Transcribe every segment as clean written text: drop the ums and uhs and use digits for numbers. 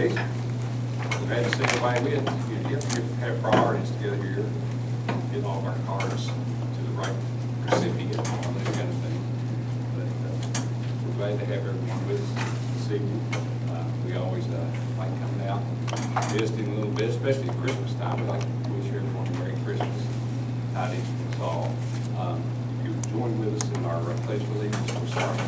please. We've had to send away with, you have to have priorities to get here, get all of our cards to the right recipient, all that kind of thing. But we're glad to have everyone with us this evening. We always like coming out, visiting a little bit, especially at Christmas time. We like to wish everyone a Merry Christmas tidings from us all. If you would join with us in our pledge of allegiance, we'll start.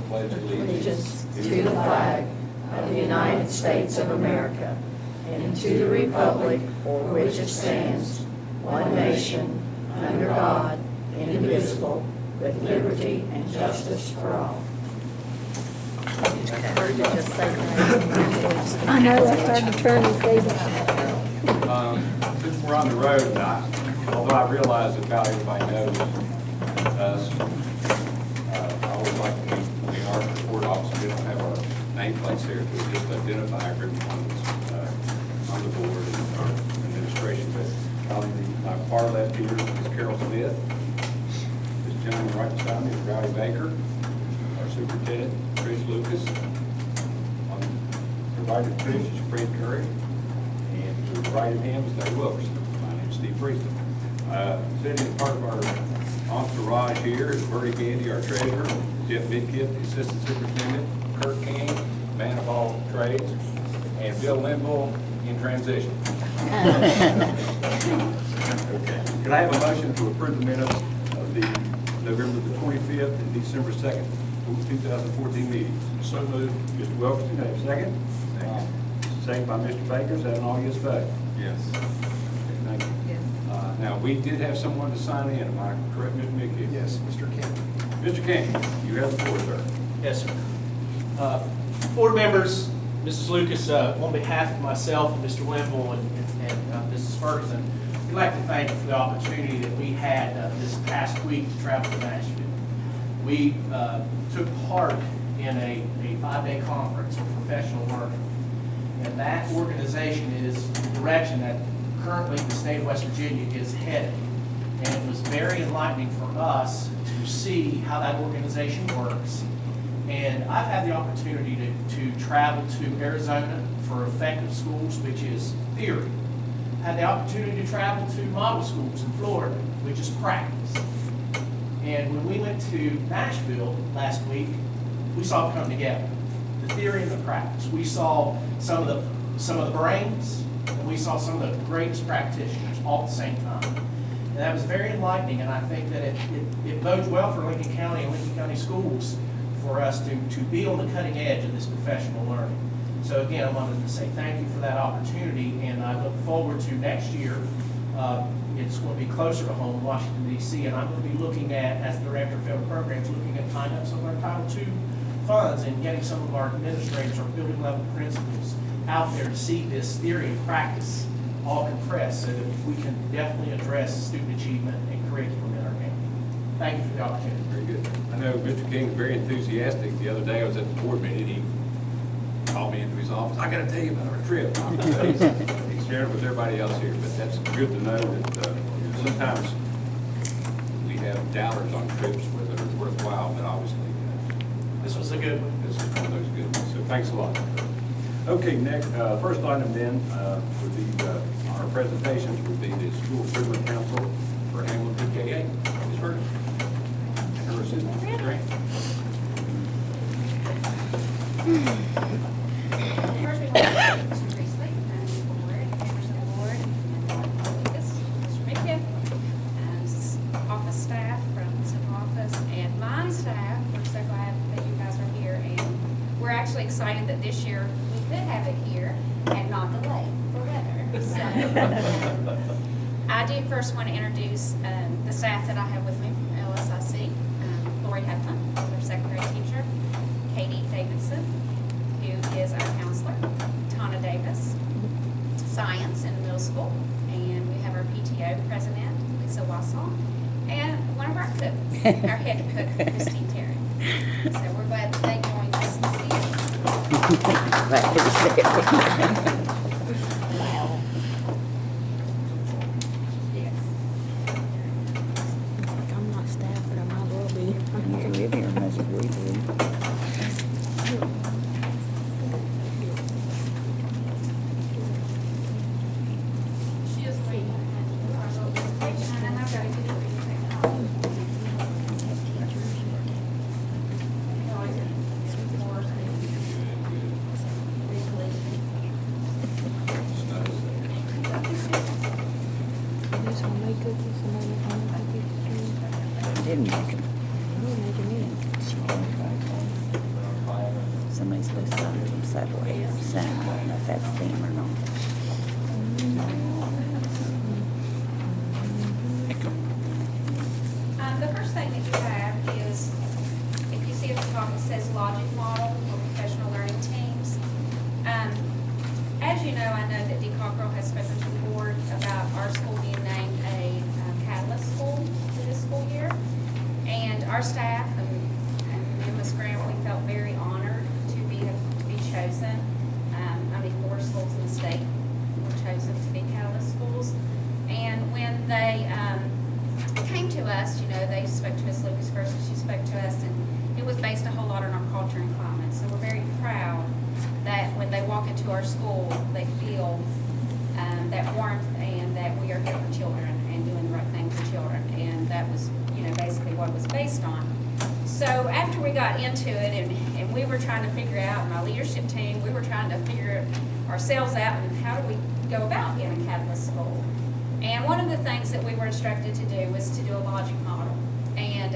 Pledge Allegiance to the flag of the United States of America and to the republic for which it stands, one nation, under God, indivisible, with liberty and justice for all. I know, that's our attorney, David. Since we're on the road, although I realize that about everybody knows us, I always like to, when we are at the court office, we don't have our nameplates there to just identify everyone that's on the board and our administration. But on my far left here is Carol Smith. This gentleman right beside me is Rowdy Baker, our superintendent, Trish Lucas. On the right of Trish is Fred Curry. And to the right of him is Dave Wilkerson. My name is Steve Priestley. Sitting as part of our entourage here is Bertie Gandy, our treasurer, Jeff Midkiff, the assistant superintendent, Kurt King, man of all trades, and Bill Linville in transition. Okay. Could I have a motion to approve the minutes of the November the 25th and December 2nd, 2014 meetings? So moved. Mr. Wilkerson, have a second? Second by Mr. Baker. Is that an all yes vote? Yes. Thank you. Yes. Now, we did have someone to sign in. Am I correct, Mr. Mickey? Yes, Mr. King. Mr. King, you have the floor, sir. Yes, sir. Board members, Mrs. Lucas, on behalf of myself and Mr. Linville and Mrs. Ferguson, we'd like to thank you for the opportunity that we had this past week to travel to Nashville. We took part in a 5-day conference of professional learning. And that organization is the direction that currently the state of West Virginia is headed. And it was very enlightening for us to see how that organization works. And I've had the opportunity to travel to Arizona for Effective Schools, which is theory. I had the opportunity to travel to model schools in Florida, which is practice. And when we went to Nashville last week, we saw it come together. The theory and the practice. We saw some of the brains, and we saw some of the greatest practitioners all at the same time. And that was very enlightening, and I think that it bodes well for Lincoln County and Lincoln County schools for us to be on the cutting edge of this professional learning. So again, I wanted to say thank you for that opportunity, and I look forward to next year. It's going to be closer to home, Washington, D.C., and I'm going to be looking at, as Director of Federal Programs, looking at tying up some of our Title II funds and getting some of our administrators, our building level principals out there to see this theory and practice all compressed so that we can definitely address student achievement and curriculum in our county. Thank you for the opportunity. Very good. I know Mr. King is very enthusiastic. The other day I was at the board meeting. He called me into his office. I got to tell you about our trip. He's sharing it with everybody else here, but that's good to know that sometimes we have doubters on trips whether it's worthwhile, but obviously This was a good one. this is one of those good ones. So thanks a lot. Okay, next, first item then would be our presentations would be the School Improvement Council for Hamilton PKA. Ms. Ferguson. And her assistant, Mr. Grant. First, we want to thank Mr. Priestley and the board, members of the board, and Lucas, Mr. Midkiff, and office staff from the central office, and mine staff. We're so glad that you guys are here, and we're actually excited that this year we could have it here and not delay for weather. So, I do first want to introduce the staff that I have with me from LSIC. Lori Heflin, our secondary teacher, Katie Davidson, who is our counselor, Tana Davis, science in the middle school, and we have our PTO president, Lisa Wassall, and one of our cooks, our head cook, Christine Terry. So we're glad that they joined us this evening. Yes. I'm not staff, but I didn't make them. Somebody's supposed to send them Subway. So I don't know if that's them or not. The first thing that you have is, if you see at the top, it says logic model for professional learning teams. As you know, I know that Dee Cockrell has spoken to the board about our school being named a Catalyst school for this school year. And our staff and Ms. Graham, we felt very honored to be chosen. Only 4 schools in the state were chosen to be Catalyst schools. And when they came to us, you know, they spoke to Ms. Lucas first, and she spoke to us, and it was based a whole lot on our culture and climate. So we're very proud that when they walk into our school, they feel that warmth and that we are here for children and doing the right thing for children. And that was, you know, basically what it was based on. So after we got into it and we were trying to figure out, my leadership team, we were trying to figure ourselves out and how do we go about being a Catalyst school. And one of the things that we were instructed to do was to do a logic model and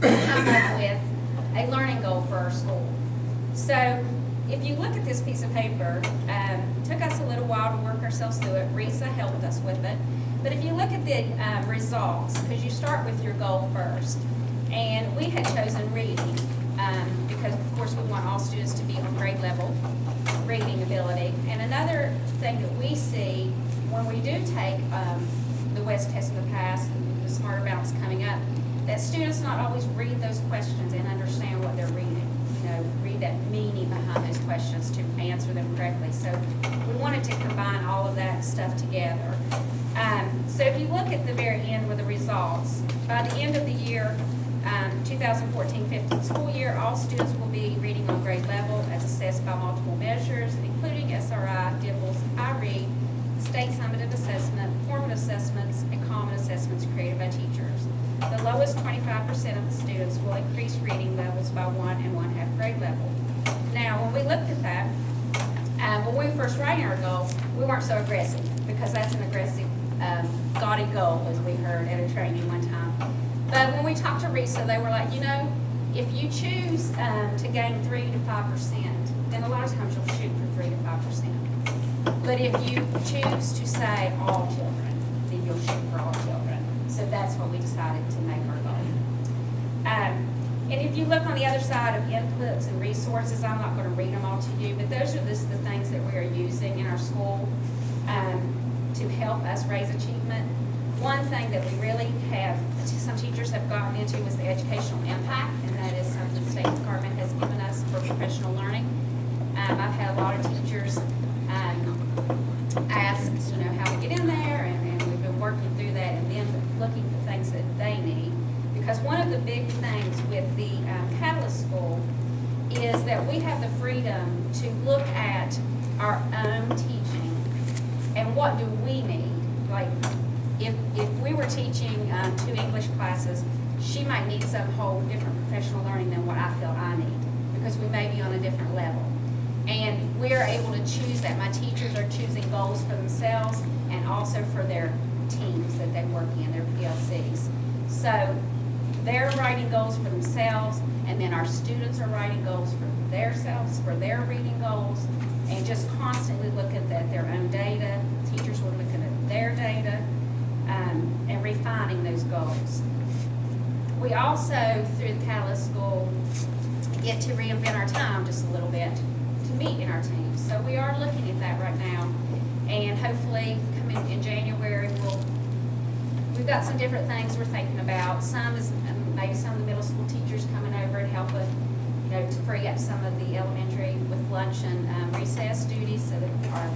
come up with a learning goal for our school. So if you look at this piece of paper, it took us a little while to work ourselves through it. Risa helped us with it. But if you look at the results, because you start with your goal first, and we had chosen reading because, of course, we want all students to be on grade level reading ability. And another thing that we see when we do take the West Test in the past and the Smarter Bounce coming up, that students not always read those questions and understand what they're reading. You know, read that meaning behind those questions to answer them correctly. So we wanted to combine all of that stuff together. So if you look at the very end with the results, by the end of the year, 2014-15 school year, all students will be reading on grade level as assessed by multiple measures, including SRI, DIBELS, iRead, state summative assessment, formative assessments, and common assessments created by teachers. The lowest 25% of the students will increase reading levels by 1 1/2 grade level. Now, when we looked at that, when we were first writing our goal, we weren't so aggressive because that's an aggressive, gaudy goal, as we heard at a training one time. But when we talked to Risa, they were like, you know, if you choose to gain 3 to 5%, then a lot of times you'll shoot for 3 to 5%. But if you choose to say all children, then you'll shoot for all children. So that's what we decided to make our goal. And if you look on the other side of inputs and resources, I'm not going to read them all to you, but those are just the things that we are using in our school to help us raise achievement. One thing that we really have, some teachers have gotten into was the educational impact, and that is something the State Department has given us for professional learning. I've had a lot of teachers ask, you know, how to get in there, and we've been working through that and then looking for things that they need. Because one of the big things with the Catalyst School is that we have the freedom to look at our own teaching and what do we need. Like, if we were teaching 2 English classes, she might need some whole different professional learning than what I feel I need, because we may be on a different level. And we're able to choose that. My teachers are choosing goals for themselves and also for their teams that they work in, their PLCs. So they're writing goals for themselves, and then our students are writing goals for themselves, for their reading goals, and just constantly looking at their own data. Teachers were looking at their data and refining those goals. We also, through the Catalyst School, get to reinvent our time just a little bit to meet in our teams. So we are looking at that right now, and hopefully coming in January, we've got some different things we're thinking about. Some is maybe some of the middle school teachers coming over and helping, you know, to free up some of the elementary with lunch and recess duties so that our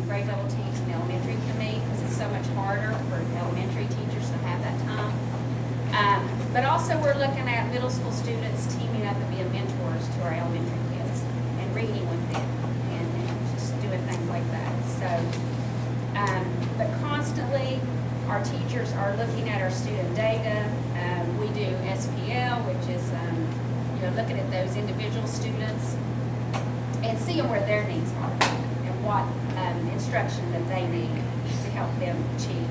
grade level teams in elementary can meet, because it's so much harder for elementary teachers to have that time. But also we're looking at middle school students teaming up and being mentors to our elementary kids and reading with them and just doing things like that. So, but constantly our teachers are looking at our student data. We do SPL, which is you know, looking at those individual students and seeing where their needs are and what instruction that they need to help them achieve.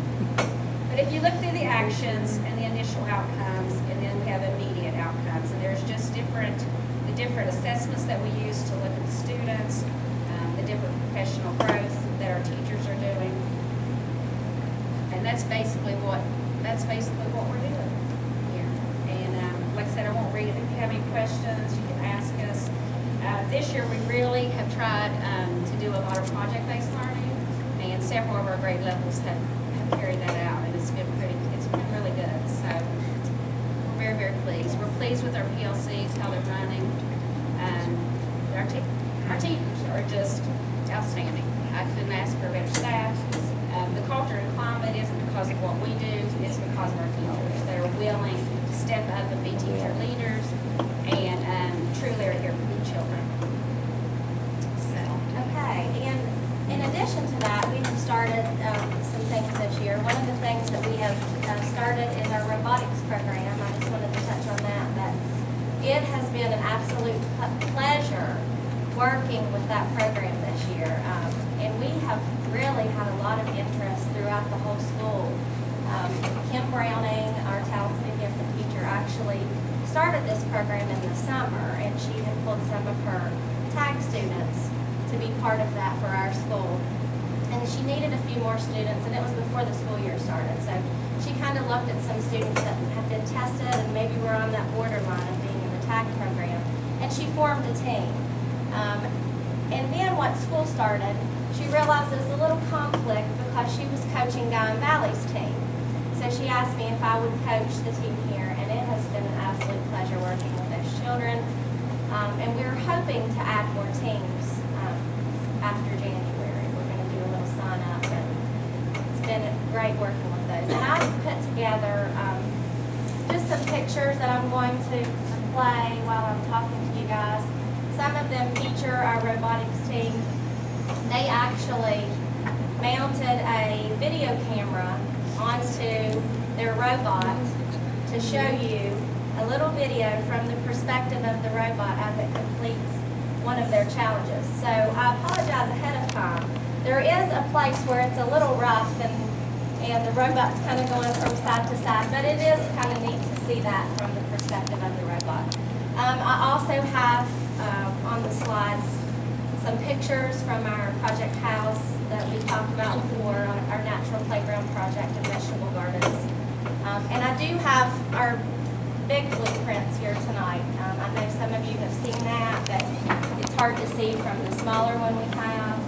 But if you look through the actions and the initial outcomes, and then we have immediate outcomes, and there's just the different assessments that we use to look at the students, the different professional growth that our teachers are doing. And that's basically what we're doing here. And like I said, I won't read it. If you have any questions, you can ask us. This year, we really have tried to do a lot of project-based learning, and several of our grade levels have carried that out, and it's been really good. So we're very, very pleased. We're pleased with our PLCs, how they're running. Our teachers are just outstanding. I couldn't ask for a better staff. The culture and climate isn't because of what we do, it's because of our teachers. They're willing to step up and be teacher leaders and truly are here for the children. So, Okay, and in addition to that, we have started some things this year. One of the things that we have started is our robotics program. I just wanted to touch on that it has been an absolute pleasure working with that program this year. And we have really had a lot of interest throughout the whole school. Kim Browning, our talented and gifted teacher, actually started this program in the summer, and she had pulled some of her tag students to be part of that for our school. And she needed a few more students, and it was before the school year started. So she kind of looked at some students that had been tested and maybe were on that borderline of being in the tag program, and she formed a team. And then once school started, she realized there was a little conflict because she was coaching Guyan Valley's team. So she asked me if I would coach the team here, and it has been an absolute pleasure working with those children. And we're hoping to add more teams after January. We're going to do a little sign up, and it's been great working with those. And I've put together just some pictures that I'm going to play while I'm talking to you guys. Some of them feature our robotics team. They actually mounted a video camera onto their robot to show you a little video from the perspective of the robot as it completes one of their challenges. So I apologize ahead of time. There is a place where it's a little rough and the robot's kind of going from side to side, but it is kind of neat to see that from the perspective of the robot. I also have on the slides some pictures from our project house that we talked about before, our natural playground project and vegetable gardens. And I do have our big blueprints here tonight. I know some of you have seen that, but it's hard to see from the smaller one we have.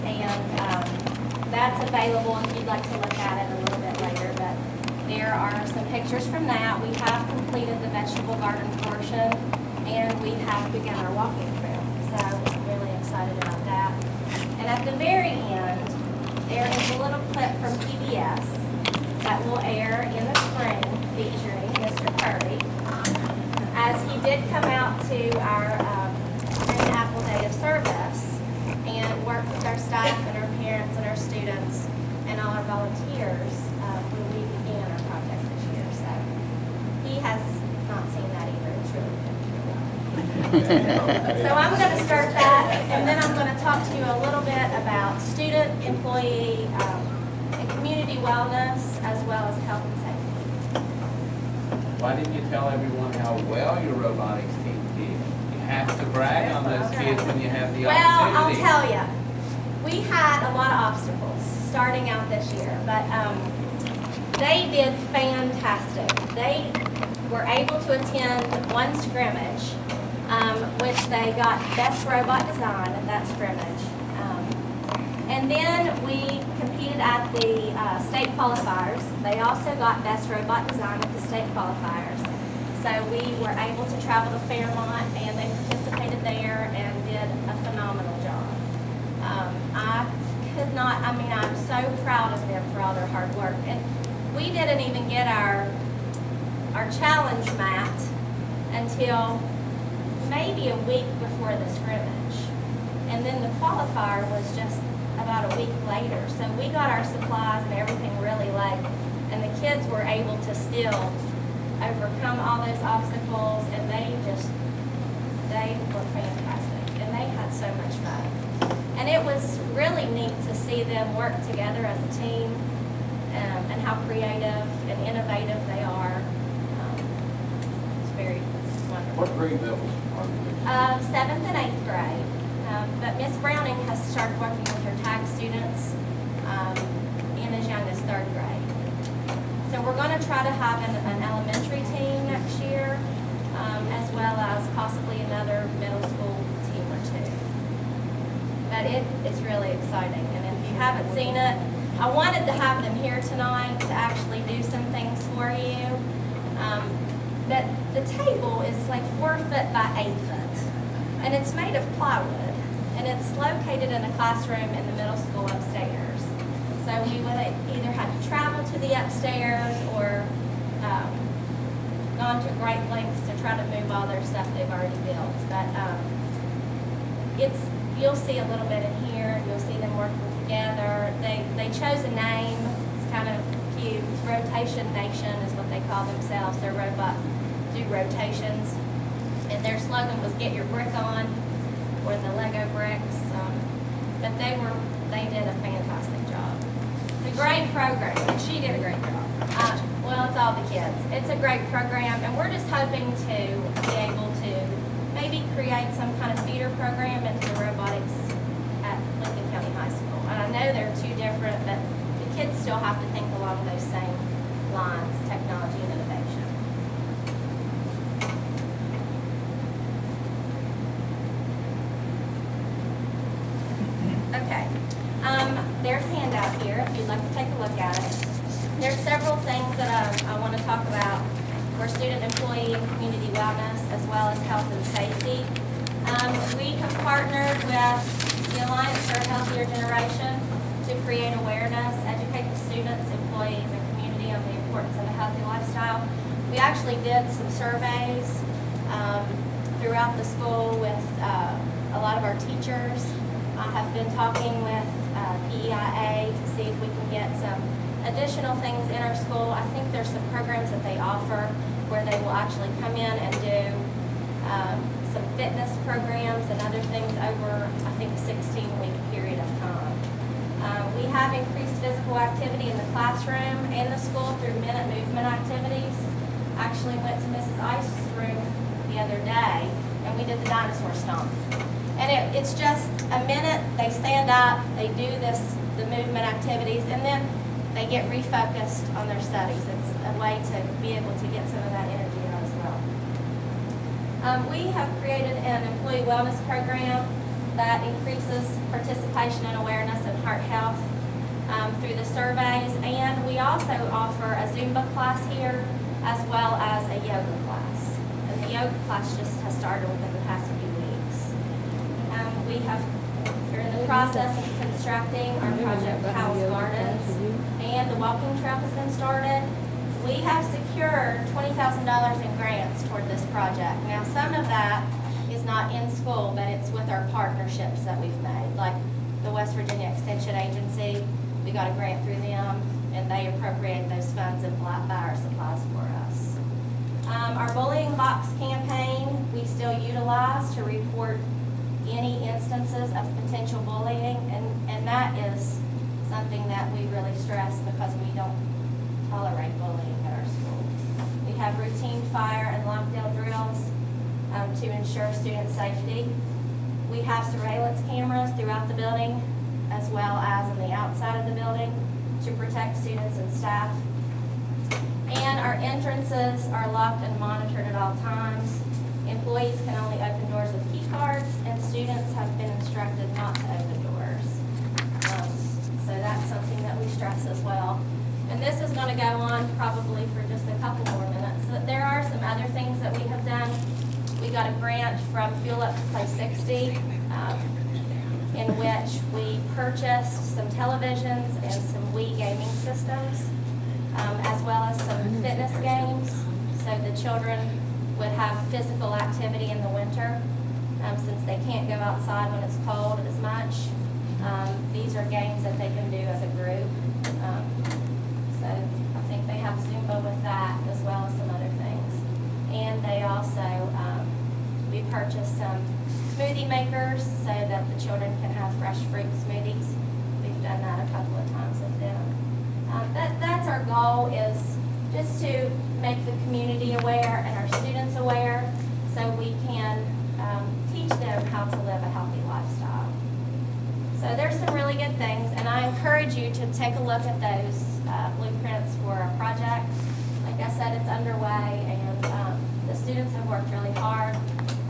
And that's available if you'd like to look at it a little bit later. But there are some pictures from that. We have completed the vegetable garden portion, and we have begun our walking trail. So I'm really excited about that. And at the very end, there is a little clip from PBS that will air in the spring featuring Mr. Curry, as he did come out to our Green Apple Day of Service and work with our staff and our parents and our students and all our volunteers when we began our project this year. So he has not seen that either. It's really good. So I'm going to start that, and then I'm going to talk to you a little bit about student, employee, and community wellness, as well as health and safety. Why didn't you tell everyone how well your robotics team did? You have to brag on those kids when you have the Well, I'll opportunity. tell you, we had a lot of obstacles starting out this year, but they did fantastic. They were able to attend one scrimmage, which they got Best Robot Design at that scrimmage. And then we competed at the state qualifiers. They also got Best Robot Design at the state qualifiers. So we were able to travel to Fairmont, and they participated there and did a phenomenal job. I'm so proud of them for all their hard work. And we didn't even get our challenge mat until maybe a week before the scrimmage. And then the qualifier was just about a week later. So we got our supplies and everything really late, and the kids were able to still overcome all those obstacles, and they were fantastic, and they had so much fun. And it was really neat to see them work together as a team and how creative and innovative they are. It's very wonderful. What grade levels are you? 7th and 8th grade. But Miss Browning has started working with her tag students in as young as 3rd grade. So we're going to try to have an elementary team next year, as well as possibly another middle school team or two. But it's really exciting, and if you haven't seen it, I wanted to have them here tonight to actually do some things for you. But the table is like 4 foot by 8 foot, and it's made of plywood, and it's located in a classroom in the middle school upstairs. So we would either have to travel to the upstairs or gone to great lengths to try to move all their stuff they've already built. But you'll see a little bit in here. You'll see them working together. They chose a name. It's kind of cute. It's Rotation Nation is what they call themselves. Their robots do rotations. And their slogan was "Get your brick on," or the Lego bricks. But they did a fantastic job. It's a great program. She did a great job. Well, it's all the kids. It's a great program, and we're just hoping to be able to maybe create some kind of feeder program into the robotics at Lincoln County High School. And I know they're two different, but the kids still have to think along those same lines, technology and innovation. Okay. There's a handout here if you'd like to take a look at it. There's several things that I want to talk about for student, employee, and community wellness, as well as health and safety. We have partnered with the Alliance for a Healthier Generation to create awareness, educate the students, employees, and community on the importance of a healthy lifestyle. We actually did some surveys throughout the school with a lot of our teachers. I have been talking with PEIA to see if we can get some additional things in our school. I think there's some programs that they offer where they will actually come in and do some fitness programs and other things over, I think, a 16-week period of time. We have increased physical activity in the classroom and the school through minute movement activities. Actually went to Mrs. Ice's room the other day and we did the dinosaur stomp. And it's just a minute, they stand up, they do the movement activities, and then they get refocused on their studies. It's a way to be able to get some of that energy out as well. We have created an employee wellness program that increases participation and awareness in heart health through the surveys, and we also offer a Zumba class here as well as a yoga class. And the yoga class just has started within the past few weeks. We're in the process of constructing our project House Gardens, and the walking trail has been started. We have secured $20,000 in grants toward this project. Now, some of that is not in school, but it's with our partnerships that we've made, like the West Virginia Extension Agency. We got a grant through them, and they appropriate those funds and buy our supplies for us. Our bullying box campaign, we still utilize to report any instances of potential bullying, and that is something that we really stress because we don't tolerate bullying at our school. We have routine fire and lockdown drills to ensure student safety. We have surveillance cameras throughout the building as well as on the outside of the building to protect students and staff. And our entrances are locked and monitored at all times. Employees can only open doors with key cards, and students have been instructed not to open doors. So that's something that we stress as well. And this is going to go on probably for just a couple more minutes. But there are some other things that we have done. We got a grant from Fuel Up to Play 60, in which we purchased some televisions and some Wii gaming systems, as well as some fitness games, so the children would have physical activity in the winter, since they can't go outside when it's cold as much. These are games that they can do as a group. So I think they have Zumba with that, as well as some other things. And they also, we purchased some smoothie makers so that the children can have fresh fruit smoothies. We've done that a couple of times with them. That goal is just to make the community aware and our students aware so we can teach them how to live a healthy lifestyle. So there's some really good things, and I encourage you to take a look at those blueprints for a project. Like I said, it's underway, and the students have worked really hard.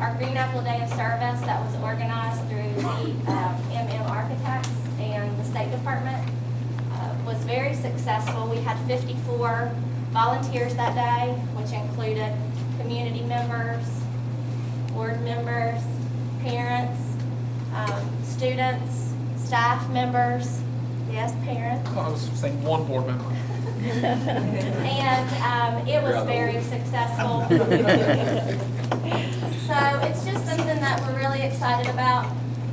Our Green Apple Day of Service that was organized through the MM Architects and the State Department was very successful. We had 54 volunteers that day, which included community members, board members, parents, students, staff members, yes, parents. I was saying one board member. And it was very successful. So it's just something that we're really excited about.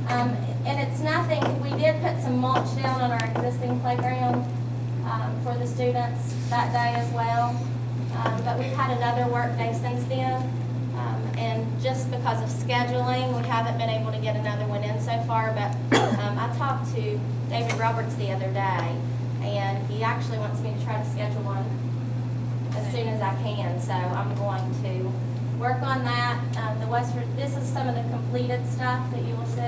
And it's nothing, we did put some mulch down on our existing playground for the students that day as well. But we've had another work day since then. And just because of scheduling, we haven't been able to get another one in so far. But I talked to David Roberts the other day, and he actually wants me to try to schedule one as soon as I can. So I'm going to work on that. This is some of the completed stuff that you will see.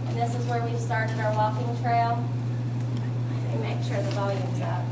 And this is where we've started our walking trail. Let me make sure the volume's up.